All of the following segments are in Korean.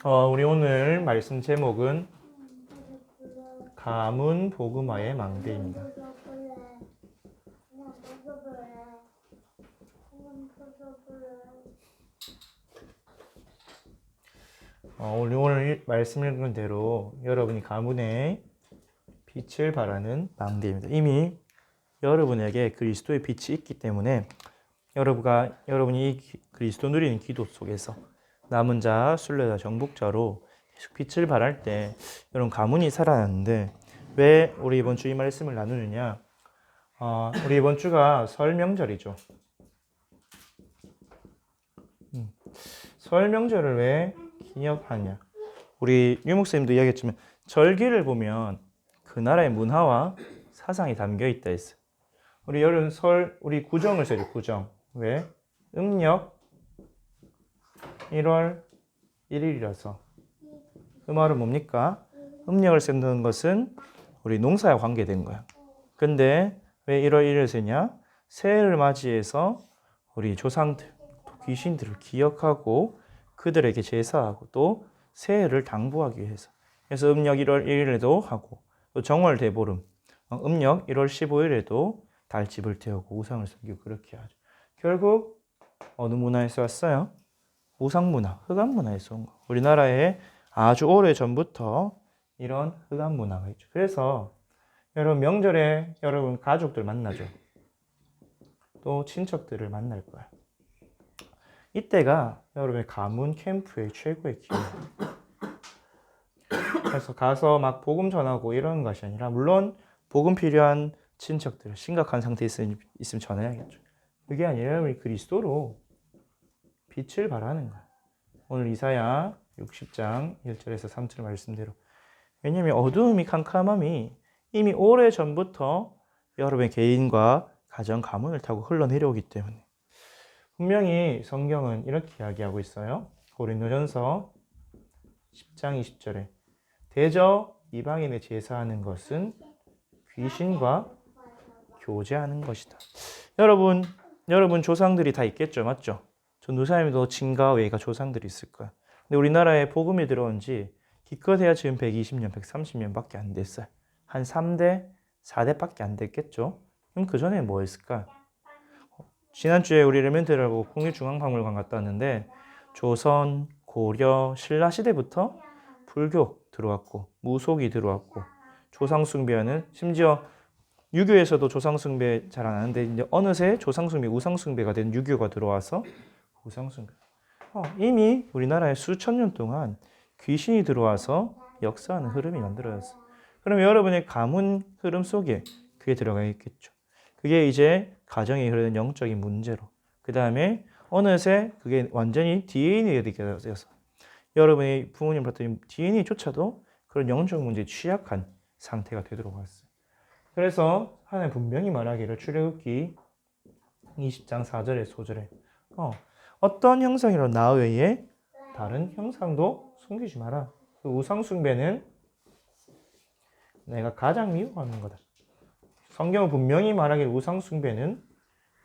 우리 오늘 말씀 제목은 가문 복음화의 망대입니다. 오늘 말씀 읽은 대로 여러분이 가문에 빛을 발하는 망대입니다. 이미 여러분에게 그리스도의 빛이 있기 때문에 여러분이 이 그리스도 누리는 기도 속에서 남은 자, 순례자, 정복자로 계속 빛을 발할 때 여러분 가문이 살아나는데 왜 우리 이번 주 이 말씀을 나누느냐? 우리 이번 주가 설 명절이죠. 설 명절을 왜 기념하냐? 우리 유 목사님도 이야기했지만 절기를 보면 그 나라의 문화와 사상이 담겨 있다 했어요. 우리 여름 설 우리 구정을 써요. 구정. 왜? 음력 1월 1일이라서. 그 말은 뭡니까? 음력을 쓰는 것은 우리 농사와 관계된 거야. 근데 왜 1월 1일을 쓰냐? 새해를 맞이해서 우리 조상들, 귀신들을 기억하고 그들에게 제사하고 또 새해를 당부하기 위해서. 그래서 음력 1월 1일에도 하고 또 정월 대보름, 음력 1월 15일에도 달집을 태우고 우상을 섬기고 그렇게 하죠. 결국 어느 문화에서 왔어요? 우상문화, 흑암문화에서 온 거. 우리나라에 아주 오래 전부터 이런 흑암문화가 있죠. 그래서 여러분 명절에 여러분 가족들 만나죠. 또 친척들을 만날 거야. 이때가 여러분의 가문 캠프의 최고의 기회예요. 그래서 가서 막 복음 전하고 이런 것이 아니라 물론 복음 필요한 친척들 심각한 상태에 있으면 전해야겠죠. 그게 아니라 우리 그리스도로 빛을 발하는 거야. 오늘 이사야 60장 1절에서 3절 말씀대로. 왜냐하면 어두움이 캄캄함이 이미 오래전부터 여러분의 개인과 가정 가문을 타고 흘러내려오기 때문에 분명히 성경은 이렇게 이야기하고 있어요. 고린도전서 10장 20절에 대저 이방인의 제사하는 것은 귀신과 교제하는 것이다. 여러분 조상들이 다 있겠죠, 맞죠? 전도사님도 친가 외가 조상들이 있을 거야. 근데 우리나라에 복음이 들어온 지 기껏해야 지금 120년, 130년밖에 안 됐어요. 한 3대, 4대밖에 안 됐겠죠? 그럼 그 전에 뭐 했을까? 지난주에 우리 레멘트라고 국립중앙박물관 갔다 왔는데 조선, 고려, 신라 시대부터 불교 들어왔고 무속이 들어왔고 조상숭배하는 심지어 유교에서도 조상숭배 잘 안 하는데 이제 어느새 조상숭배, 우상숭배가 된 유교가 들어와서 우상숭배. 이미 우리나라에 수천 년 동안 귀신이 들어와서 역사하는 흐름이 만들어졌어. 그럼 여러분의 가문 흐름 속에 그게 들어가 있겠죠. 그게 이제 가정에 흐르는 영적인 문제로. 그 다음에 어느새 그게 완전히 DNA가 되어서 여러분의 부모님부터 DNA조차도 그런 영적 문제에 취약한 상태가 되도록 했어요. 그래서 하나님 분명히 말하기를 출애굽기 20장 4절에 소절에 어떤 형상이로 나 외에 다른 형상도 숨기지 마라. 그 우상숭배는 내가 가장 미워하는 거다. 성경은 분명히 말하기를 우상숭배는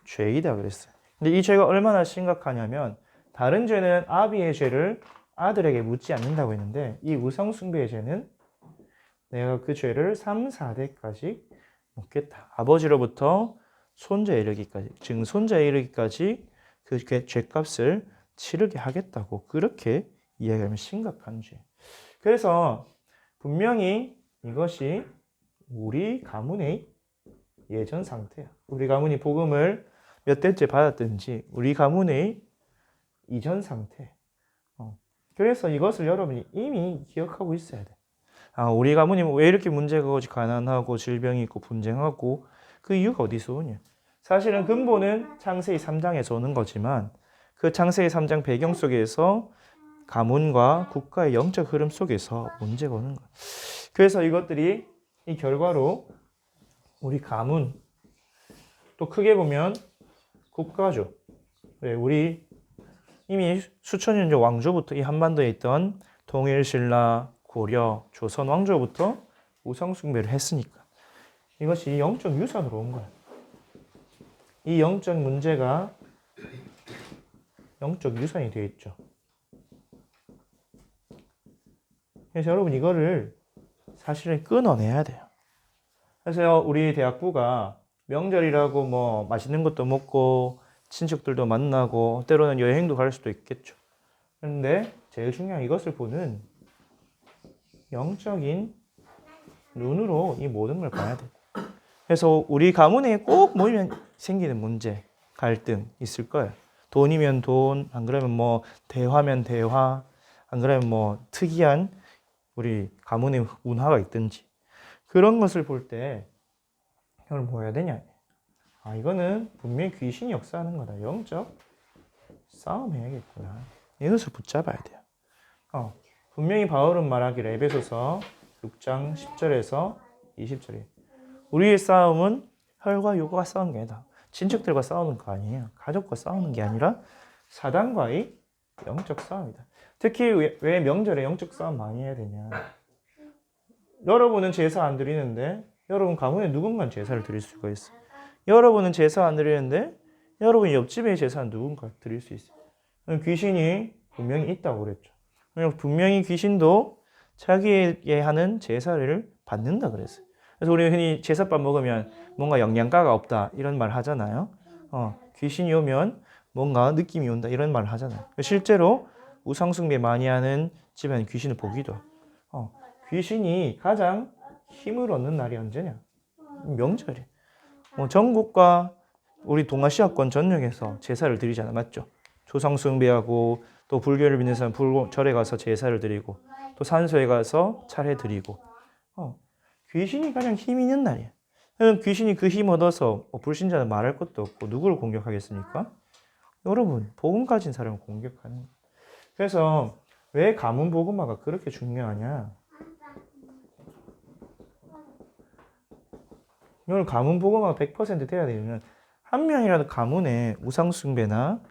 죄이다 그랬어요. 근데 이 죄가 얼마나 심각하냐면 다른 죄는 아비의 죄를 아들에게 묻지 않는다고 했는데 이 우상숭배의 죄는 내가 그 죄를 3, 4대까지 묻겠다. 아버지로부터 손자에 이르기까지, 증손자에 이르기까지 그 죄값을 치르게 하겠다고 그렇게 이야기하면 심각한 죄. 그래서 분명히 이것이 우리 가문의 예전 상태야. 우리 가문이 복음을 몇 대째 받았든지 우리 가문의 이전 상태. 그래서 이것을 여러분이 이미 기억하고 있어야 돼. 우리 가문이 왜 이렇게 문제가 오지 가난하고 질병이 있고 분쟁하고 그 이유가 어디서 오냐? 사실은 근본은 창세기 3장에서 오는 거지만 그 창세기 3장 배경 속에서 가문과 국가의 영적 흐름 속에서 문제가 오는 거야. 그래서 이것들이 이 결과로 우리 가문 또 크게 보면 국가죠. 왜 우리 이미 수천 년 전 왕조부터 이 한반도에 있던 통일, 신라, 고려, 조선 왕조부터 우상숭배를 했으니까 이것이 영적 유산으로 온 거야. 이 영적 문제가 영적 유산이 되어 있죠. 그래서 여러분 이거를 사실은 끊어내야 돼요. 그래서 우리 대학부가 명절이라고 뭐 맛있는 것도 먹고 친척들도 만나고 때로는 여행도 갈 수도 있겠죠. 그런데 제일 중요한 이것을 보는 영적인 눈으로 이 모든 걸 봐야 돼요. 그래서 우리 가문에 꼭 모이면 생기는 문제, 갈등 있을 거예요. 돈이면 돈, 안 그러면 뭐 대화면 대화, 안 그러면 뭐 특이한 우리 가문의 문화가 있든지 그런 것을 볼 때 이걸 뭐 해야 되냐? 아, 이거는 분명히 귀신이 역사하는 거다. 영적 싸움 해야겠구나. 이것을 붙잡아야 돼요. 분명히 바울은 말하기를 에베소서 6장 10절에서 20절에 우리의 싸움은 혈과 육과 싸우는 게 아니다. 친척들과 싸우는 거 아니에요. 가족과 싸우는 게 아니라 사단과의 영적 싸움이다. 특히 왜 명절에 영적 싸움 많이 해야 되냐? 여러분은 제사 안 드리는데 여러분 가문에 누군가 제사를 드릴 수가 있어요. 여러분은 제사 안 드리는데 여러분 옆집에 제사는 누군가 드릴 수 있어요. 귀신이 분명히 있다고 그랬죠. 분명히 귀신도 자기에게 하는 제사를 받는다 그랬어요. 그래서 우리 흔히 제사밥 먹으면 뭔가 영양가가 없다 이런 말 하잖아요. 귀신이 오면 뭔가 느낌이 온다 이런 말 하잖아요. 실제로 우상숭배 많이 하는 집에는 귀신을 보기도 해요. 귀신이 가장 힘을 얻는 날이 언제냐? 명절이에요. 전국과 우리 동아시아권 전역에서 제사를 드리잖아, 맞죠? 조상숭배하고 또 불교를 믿는 사람 절에 가서 제사를 드리고 또 산소에 가서 차례 드리고 귀신이 가장 힘 있는 날이에요. 귀신이 그 힘 얻어서 불신자는 말할 것도 없고 누구를 공격하겠습니까? 여러분, 복음 가진 사람을 공격하는 거예요. 그래서 왜 가문 복음화가 그렇게 중요하냐? 오늘 가문 복음화가 100% 돼야 되면 한 명이라도 가문에 우상숭배나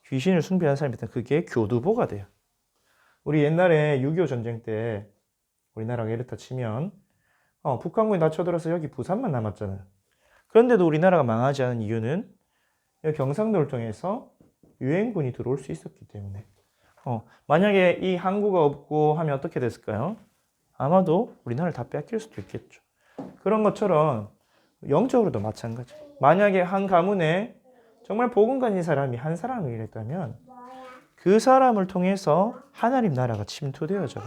귀신을 숭배하는 사람이 있다면 그게 교두보가 돼요. 우리 옛날에 6.25 전쟁 때 우리나라가 이렇다 치면 북한군이 다 쳐들어서 여기 부산만 남았잖아요. 그런데도 우리나라가 망하지 않은 이유는 여기 경상도를 통해서 유엔군이 들어올 수 있었기 때문에 만약에 이 항구가 없고 하면 어떻게 됐을까요? 아마도 우리나라를 다 뺏길 수도 있겠죠. 그런 것처럼 영적으로도 마찬가지. 만약에 한 가문에 정말 복음 가진 사람이 한 사람을 이랬다면 그 사람을 통해서 하나님 나라가 침투되어져요.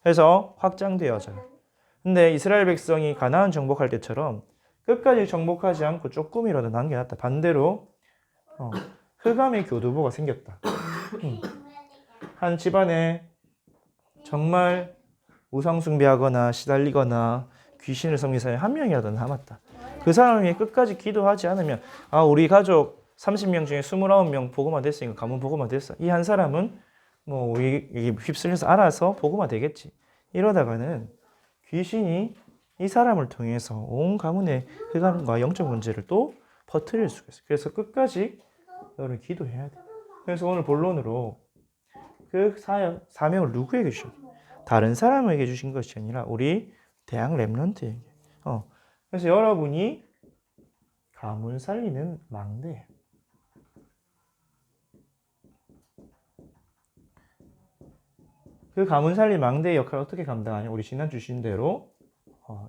그래서 확장되어져요. 근데 이스라엘 백성이 가나안 정복할 때처럼 끝까지 정복하지 않고 조금이라도 남겨놨다. 반대로 흑암의 교두보가 생겼다. 한 집안에 정말 우상숭배하거나 시달리거나 귀신을 섬기는 사람이 한 명이라도 남았다. 그 사람이 끝까지 기도하지 않으면 우리 가족 30명 중에 29명 복음화 됐으니까 가문 복음화 됐어. 이 한 사람은 뭐 우리 휩쓸려서 알아서 복음화 되겠지. 이러다가는 귀신이 이 사람을 통해서 온 가문의 흑암과 영적 문제를 또 퍼뜨릴 수가 있어요. 그래서 끝까지 너를 기도해야 돼. 그래서 오늘 본론으로 그 사명을 누구에게 주십니까? 다른 사람에게 주신 것이 아니라 우리 대학 렘넌트에게. 그래서 여러분이 가문 살리는 망대예요. 그 가문 살린 망대의 역할을 어떻게 감당하냐? 우리 지난 주신 대로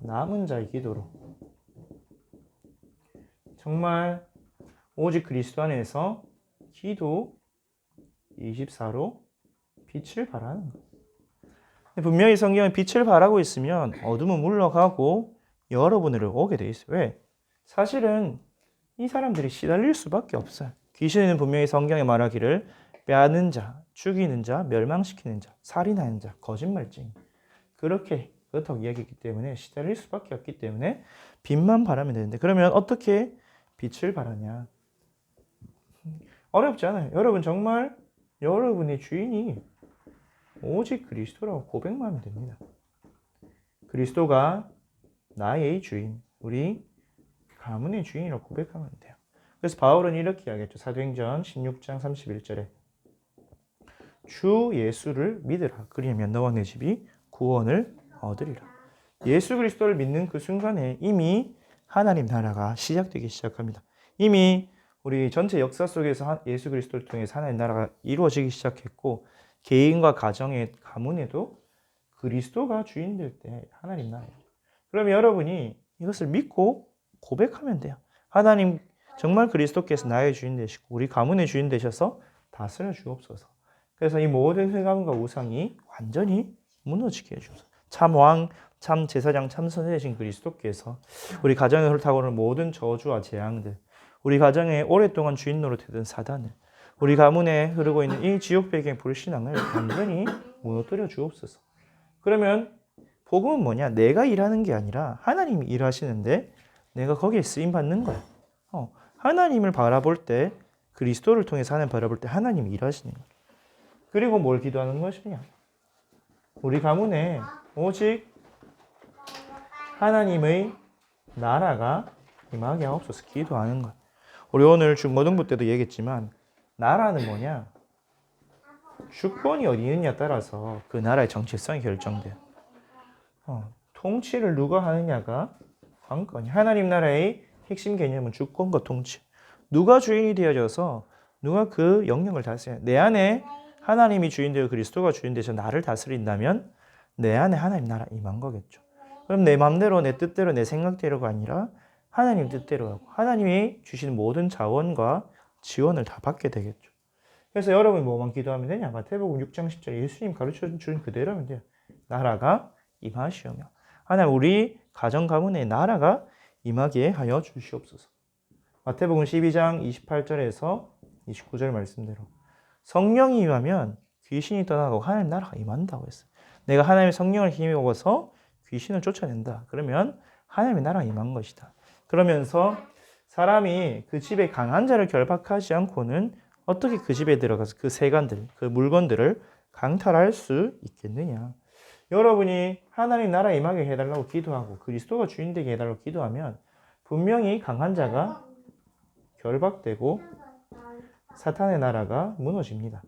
남은 자의 기도로 정말 오직 그리스도 안에서 기도 24로 빛을 발하는 거예요. 분명히 성경은 빛을 발하고 있으면 어둠은 물러가고 여러분으로 오게 돼 있어요. 왜? 사실은 이 사람들이 시달릴 수밖에 없어요. 귀신은 분명히 성경에 말하기를 빼앗는 자, 죽이는 자, 멸망시키는 자, 살인하는 자, 거짓말쟁이 그렇다고 이야기했기 때문에 시달릴 수밖에 없기 때문에 빛만 바라면 되는데 그러면 어떻게 빛을 발하냐? 어렵지 않아요. 여러분 정말 여러분의 주인이 오직 그리스도라고 고백만 하면 됩니다. 그리스도가 나의 주인, 우리 가문의 주인이라고 고백하면 돼요. 그래서 바울은 이렇게 이야기했죠. 사도행전 16장 31절에 주 예수를 믿으라. 그리하면 너와 내 집이 구원을 얻으리라. 예수 그리스도를 믿는 그 순간에 이미 하나님 나라가 시작되기 시작합니다. 이미 우리 전체 역사 속에서 예수 그리스도를 통해서 하나님 나라가 이루어지기 시작했고 개인과 가정의 가문에도 그리스도가 주인 될 때 하나님 나라예요. 그러면 여러분이 이것을 믿고 고백하면 돼요. 하나님 정말 그리스도께서 나의 주인 되시고 우리 가문의 주인 되셔서 다스려 주옵소서. 그래서 이 모든 흑암과 우상이 완전히 무너지게 해주옵소서. 참 왕, 참 제사장, 참 선생 되신 그리스도께서 우리 가정에 훑어오는 모든 저주와 재앙들, 우리 가정에 오랫동안 주인 노릇했던 사단을, 우리 가문에 흐르고 있는 이 지옥 배경의 불신앙을 완전히 무너뜨려 주옵소서. 그러면 복음은 뭐냐? 내가 일하는 게 아니라 하나님이 일하시는데 내가 거기에 쓰임 받는 거야. 하나님을 바라볼 때, 그리스도를 통해서 하나님 바라볼 때 하나님이 일하시는 거야. 그리고 뭘 기도하는 것이냐? 우리 가문에 오직 하나님의 나라가 임하게 하옵소서 기도하는 거야. 우리 오늘 중고등부 때도 얘기했지만 나라는 뭐냐? 주권이 어디 있느냐에 따라서 그 나라의 정체성이 결정돼요. 통치를 누가 하느냐가 관건이에요. 하나님 나라의 핵심 개념은 주권과 통치. 누가 주인이 되어져서 누가 그 영역을 다스려요. 내 안에 하나님이 주인 되어 그리스도가 주인 되셔 나를 다스린다면 내 안에 하나님 나라 임한 거겠죠. 그럼 내 마음대로 내 뜻대로 내 생각대로가 아니라 하나님 뜻대로 하고 하나님이 주신 모든 자원과 지원을 다 받게 되겠죠. 그래서 여러분이 뭐만 기도하면 되냐? 마태복음 6장 10절에 예수님 가르쳐 준 그대로 하면 돼요. 나라가 임하시오며 하나님 우리 가정 가문의 나라가 임하게 하여 주시옵소서. 마태복음 12장 28절에서 29절 말씀대로 성령이 임하면 귀신이 떠나고 하나님 나라가 임한다고 했어요. 내가 하나님의 성령을 힘입어서 귀신을 쫓아낸다. 그러면 하나님의 나라가 임한 것이다. 그러면서 사람이 그 집에 강한 자를 결박하지 않고는 어떻게 그 집에 들어가서 그 세간들, 그 물건들을 강탈할 수 있겠느냐. 여러분이 하나님 나라 임하게 해달라고 기도하고 그리스도가 주인 되게 해달라고 기도하면 분명히 강한 자가 결박되고 사탄의 나라가 무너집니다.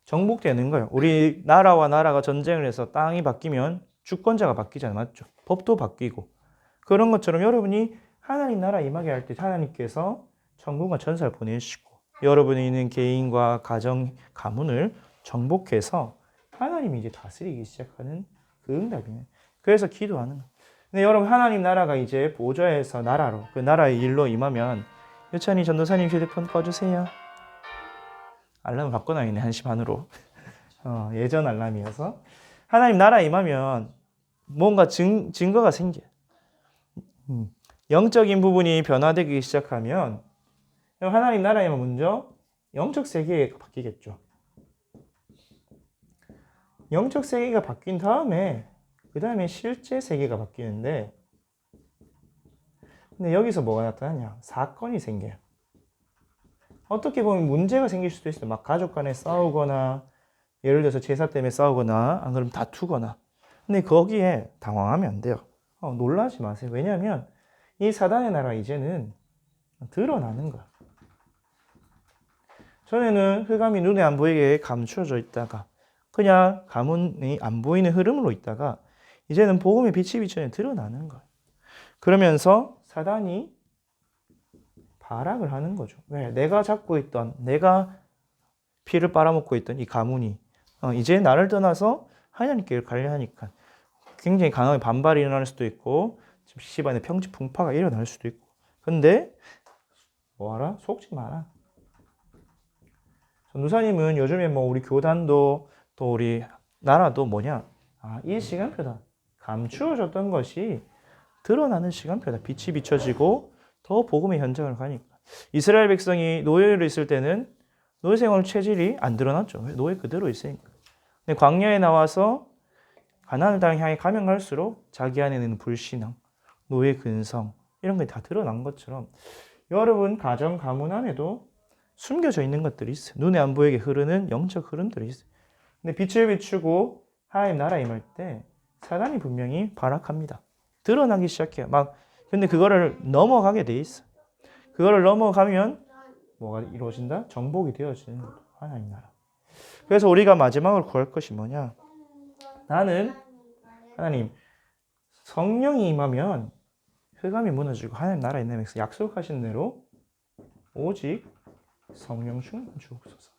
정복되는 거예요. 우리 나라와 나라가 전쟁을 해서 땅이 바뀌면 주권자가 바뀌잖아요. 맞죠? 법도 바뀌고. 그런 것처럼 여러분이 하나님 나라 임하게 할 때 하나님께서 천군과 천사를 보내시고 여러분이 있는 개인과 가정, 가문을 정복해서 하나님이 이제 다스리기 시작하는 그 응답이에요. 그래서 기도하는 거예요. 근데 여러분 하나님 나라가 이제 보좌에서 나라로 그 나라의 일로 임하면 여찬이 전도사님 휴대폰 꺼주세요. 알람을 바꿔놔야겠네 1시 반으로. 예전 알람이어서 하나님 나라 임하면 뭔가 증거가 생겨요. 영적인 부분이 변화되기 시작하면 하나님 나라에 먼저 영적 세계가 바뀌겠죠. 영적 세계가 바뀐 다음에 그 다음에 실제 세계가 바뀌는데 근데 여기서 뭐가 나타나냐? 사건이 생겨요. 어떻게 보면 문제가 생길 수도 있어요. 막 가족 간에 싸우거나 예를 들어서 제사 때문에 싸우거나 안 그러면 다투거나 근데 거기에 당황하면 안 돼요. 놀라지 마세요. 왜냐하면 이 사단의 나라 이제는 드러나는 거야. 전에는 흑암이 눈에 안 보이게 감추어져 있다가 그냥 가문이 안 보이는 흐름으로 있다가 이제는 복음의 빛이 비춰내 드러나는 거예요. 그러면서 사단이 발악을 하는 거죠. 왜? 내가 잡고 있던, 내가 피를 빨아먹고 있던 이 가문이 이제 나를 떠나서 하나님께 관리하니까 굉장히 강하게 반발이 일어날 수도 있고 집안에 평지풍파가 일어날 수도 있고 근데 뭐하라? 속지 마라. 전도사님은 요즘에 뭐 우리 교단도 또 우리 나라도 뭐냐? 이 시간표다. 감추어졌던 것이 드러나는 시간표다. 빛이 비춰지고 더 복음의 현장을 가니까. 이스라엘 백성이 노예로 있을 때는 노예 생활 체질이 안 드러났죠. 노예 그대로 있으니까. 근데 광야에 나와서 가나안 땅을 향해 가면 갈수록 자기 안에 있는 불신앙, 노예 근성 이런 게 다 드러난 것처럼 여러분 가정 가문 안에도 숨겨져 있는 것들이 있어요. 눈에 안 보이게 흐르는 영적 흐름들이 있어요. 근데 빛을 비추고 하나님 나라 임할 때 사단이 분명히 발악합니다. 드러나기 시작해요. 근데 그거를 넘어가게 돼 있어. 그거를 넘어가면 뭐가 이루어진다? 정복이 되어지는 거죠. 하나님 나라. 그래서 우리가 마지막으로 구할 것이 뭐냐? 나는 하나님 성령이 임하면 흑암이 무너지고 하나님 나라 임하면서 약속하신 대로 오직 성령 충만 주옵소서.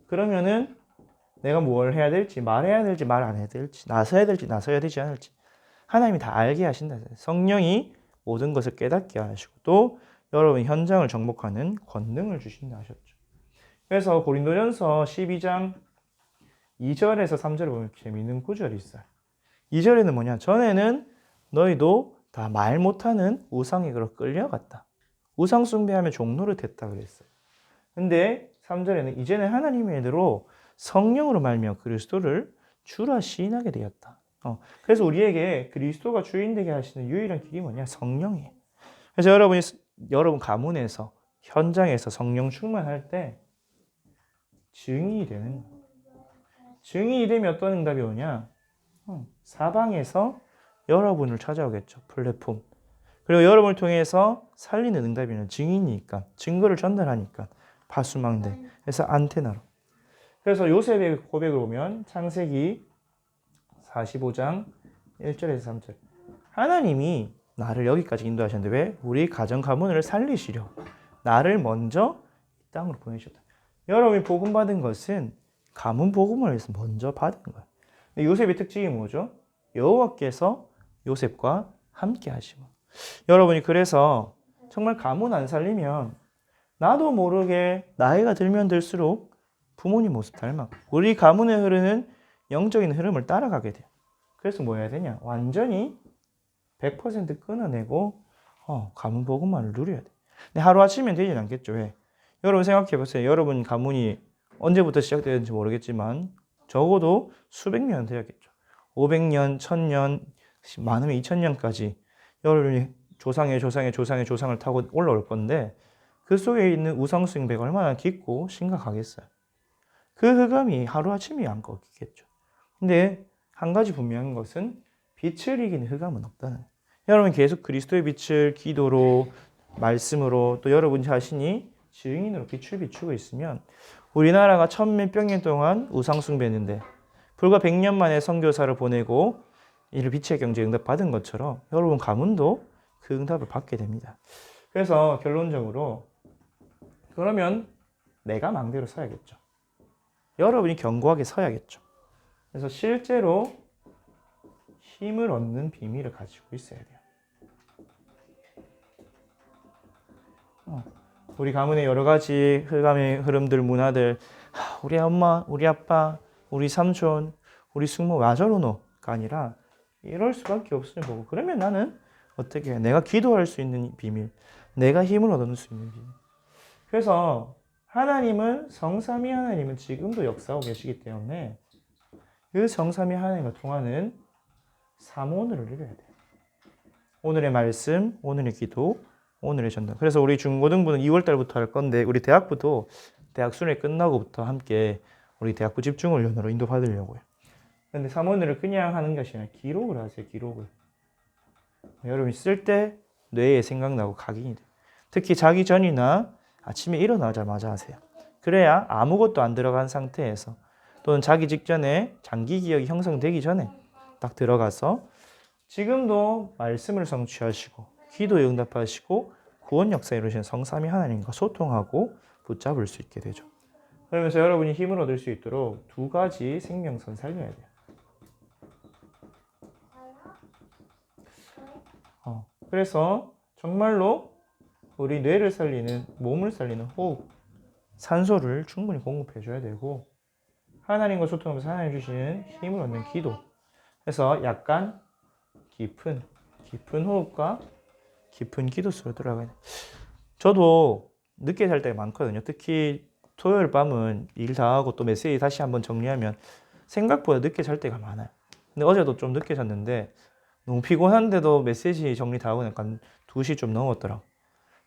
그러면은 내가 뭘 해야 될지, 말해야 될지, 말 안 해야 될지, 나서야 될지, 나서야 되지 않을지 하나님이 다 알게 하신다. 성령이 모든 것을 깨닫게 하시고 또 여러분 현장을 정복하는 권능을 주신다 하셨죠. 그래서 고린도전서 12장 2절에서 3절에 보면 재미있는 구절이 있어요. 2절에는 뭐냐? 전에는 너희도 다 말 못하는 우상에게로 끌려갔다. 우상 숭배하며 종노릇 했다 그랬어요. 근데 3절에는 이제는 하나님의 애들로 성령으로 말미암아 그리스도를 주라 시인하게 되었다. 그래서 우리에게 그리스도가 주인 되게 하시는 유일한 길이 뭐냐? 성령이에요. 그래서 여러분 가문에서 현장에서 성령 충만할 때 증인이 되는 거예요. 증인이 되면 어떤 응답이 오냐? 사방에서 여러분을 찾아오겠죠. 플랫폼. 그리고 여러분을 통해서 살리는 응답이는 증인이니까 증거를 전달하니까 파수망대. 그래서 안테나로. 그래서 요셉의 고백을 보면 창세기 45장 1절에서 3절. 하나님이 나를 여기까지 인도하셨는데 왜? 우리 가정 가문을 살리시려 나를 먼저 이 땅으로 보내셨다. 여러분이 복음 받은 것은 가문 복음을 위해서 먼저 받은 거예요. 근데 요셉의 특징이 뭐죠? 여호와께서 요셉과 함께 하시고. 여러분이 그래서 정말 가문 안 살리면 나도 모르게 나이가 들면 들수록 부모님 모습 닮아. 우리 가문에 흐르는 영적인 흐름을 따라가게 돼요. 그래서 뭐 해야 되냐? 완전히 100% 끊어내고 가문 복음만을 누려야 돼. 근데 하루아침엔 되진 않겠죠. 왜? 여러분 생각해 보세요. 여러분 가문이 언제부터 시작되는지 모르겠지만 적어도 수백 년 되었겠죠. 500년, 1000년, 많으면 2000년까지 여러분이 조상의 조상을 타고 올라올 건데 그 속에 있는 우상 숭배가 얼마나 깊고 심각하겠어요. 그 흑암이 하루아침에 안 꺾이겠죠. 근데 한 가지 분명한 것은 빛을 이기는 흑암은 없다는 거예요. 여러분 계속 그리스도의 빛을 기도로 말씀으로 또 여러분 자신이 증인으로 빛을 비추고 있으면 우리나라가 천몇백 년 동안 우상 숭배했는데 불과 100년 만에 선교사를 보내고 이를 빛의 경제 응답 받은 것처럼 여러분 가문도 그 응답을 받게 됩니다. 그래서 결론적으로 그러면 내가 망대로 서야겠죠. 여러분이 견고하게 서야겠죠. 그래서 실제로 힘을 얻는 비밀을 가지고 있어야 돼요. 우리 가문의 여러 가지 흑암의 흐름들, 문화들, 우리 엄마, 우리 아빠, 우리 삼촌, 우리 숙모 와저로노가 아니라 이럴 수밖에 없으니 보고 그러면 나는 어떻게 해? 내가 기도할 수 있는 비밀, 내가 힘을 얻을 수 있는 비밀. 그래서 성삼위 하나님은 지금도 역사하고 계시기 때문에 그 성삼위 하나님과 통하는 삼오늘을 누려야 돼요. 오늘의 말씀, 오늘의 기도, 오늘의 전달. 그래서 우리 중고등부는 2월 달부터 할 건데 우리 대학부도 대학 수련회 끝나고부터 함께 우리 대학부 집중훈련으로 인도받으려고요. 근데 삼오늘을 그냥 하는 것이 아니라 기록을 하세요. 기록을. 여러분이 쓸 때 뇌에 생각나고 각인이 돼요. 특히 자기 전이나 아침에 일어나자마자 하세요. 그래야 아무것도 안 들어간 상태에서 또는 자기 직전에 장기 기억이 형성되기 전에 딱 들어가서 지금도 말씀을 성취하시고 기도에 응답하시고 구원 역사에 이루시는 성삼위 하나님과 소통하고 붙잡을 수 있게 되죠. 그러면서 여러분이 힘을 얻을 수 있도록 두 가지 생명선 살려야 돼요. 그래서 정말로 우리 뇌를 살리는, 몸을 살리는 호흡, 산소를 충분히 공급해 줘야 되고 하나님과 소통하면서 하나님 주시는 힘을 얻는 기도. 그래서 약간 깊은 호흡과 깊은 기도 속으로 들어가야 돼요. 저도 늦게 잘 때가 많거든요. 특히 토요일 밤은 일 다 하고 또 메시지 다시 한번 정리하면 생각보다 늦게 잘 때가 많아요. 근데 어제도 좀 늦게 잤는데 너무 피곤한데도 메시지 정리 다 하고 약간 2시 좀 넘었더라고.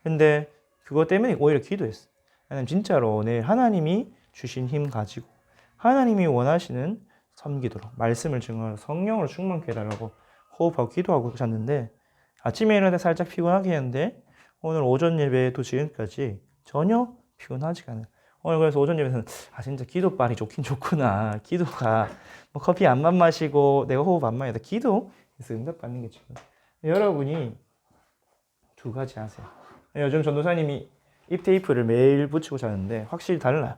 근데 그것 때문에 오히려 기도했어. 나는 진짜로 내일 하나님이 주신 힘 가지고 하나님이 원하시는 섬기도록 말씀을 증언하고 성령으로 충만케 해달라고 호흡하고 기도하고 잤는데 아침에 일어날 때 살짝 피곤하게 했는데 오늘 오전 예배도 지금까지 전혀 피곤하지가 않아요. 오늘 그래서 오전 예배에서는 진짜 기도빨이 좋긴 좋구나. 기도가 뭐 커피 안만 마시고 내가 호흡 안 마시다 기도에서 응답받는 게 중요해요. 여러분이 두 가지 하세요. 요즘 전도사님이 입 테이프를 매일 붙이고 자는데 확실히 달라요.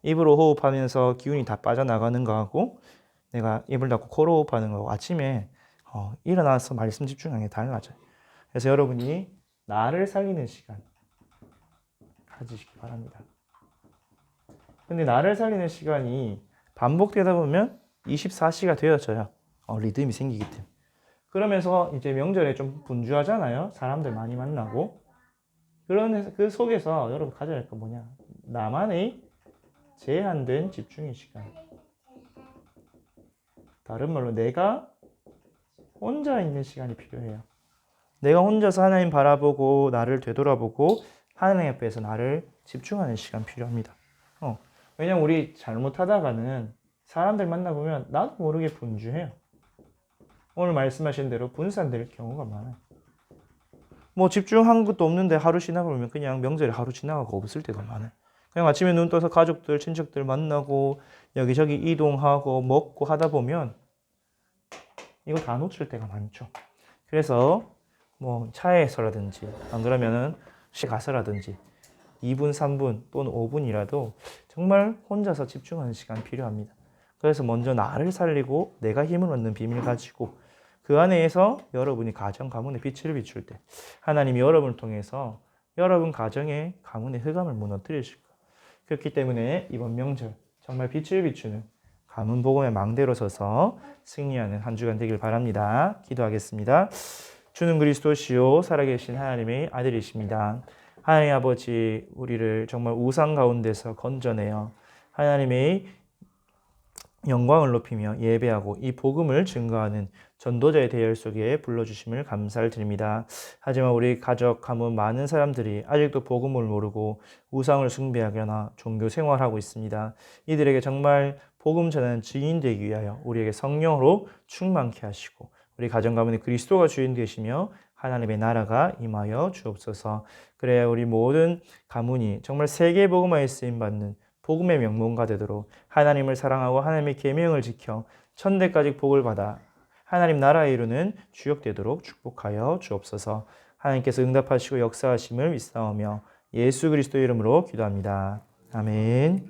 입으로 호흡하면서 기운이 다 빠져나가는 거하고 내가 입을 닫고 코로 호흡하는 거하고 아침에 일어나서 말씀 집중하는 게 달라져요. 그래서 여러분이 나를 살리는 시간 가지시기 바랍니다. 근데 나를 살리는 시간이 반복되다 보면 24시가 되어져요. 리듬이 생기기 때문에. 그러면서 이제 명절에 좀 분주하잖아요. 사람들 많이 만나고. 그 속에서 여러분 가져야 할 건 뭐냐? 나만의 제한된 집중의 시간. 다른 말로 내가 혼자 있는 시간이 필요해요. 내가 혼자서 하나님 바라보고 나를 되돌아보고 하나님 앞에서 나를 집중하는 시간 필요합니다. 왜냐면 우리 잘못하다가는 사람들 만나보면 나도 모르게 분주해요. 오늘 말씀하신 대로 분산될 경우가 많아요. 뭐 집중한 것도 없는데 하루 지나가면 그냥 명절에 하루 지나가고 없을 때가 많아요. 그냥 아침에 눈 떠서 가족들, 친척들 만나고 여기저기 이동하고 먹고 하다 보면 이거 다 놓칠 때가 많죠. 그래서 뭐 차에서라든지 안 그러면은 가서라든지 2분, 3분 또는 5분이라도 정말 혼자서 집중하는 시간 필요합니다. 그래서 먼저 나를 살리고 내가 힘을 얻는 비밀 가지고 그 안에서 여러분이 가정, 가문에 빛을 비출 때 하나님이 여러분을 통해서 여러분 가정의 가문의 흑암을 무너뜨리실 거예요. 그렇기 때문에 이번 명절 정말 빛을 비추는 가문 복음의 망대로 서서 승리하는 한 주간 되길 바랍니다. 기도하겠습니다. 주는 그리스도시요 살아계신 하나님의 아들이십니다. 하나님 아버지, 우리를 정말 우상 가운데서 건져내어 하나님의 영광을 높이며 예배하고 이 복음을 증거하는 전도자의 대열 속에 불러주심을 감사를 드립니다. 하지만 우리 가족, 가문 많은 사람들이 아직도 복음을 모르고 우상을 숭배하거나 종교 생활하고 있습니다. 이들에게 정말 복음 전하는 증인 되기 위하여 우리에게 성령으로 충만케 하시고 우리 가정 가문에 그리스도가 주인 되시며 하나님의 나라가 임하여 주옵소서. 그래야 우리 모든 가문이 정말 세계 복음화에 쓰임받는 복음의 명문가 되도록 하나님을 사랑하고 하나님의 계명을 지켜 천대까지 복을 받아 하나님 나라에 이루는 주역 되도록 축복하여 주옵소서. 하나님께서 응답하시고 역사하심을 믿사오며 예수 그리스도의 이름으로 기도합니다. 아멘.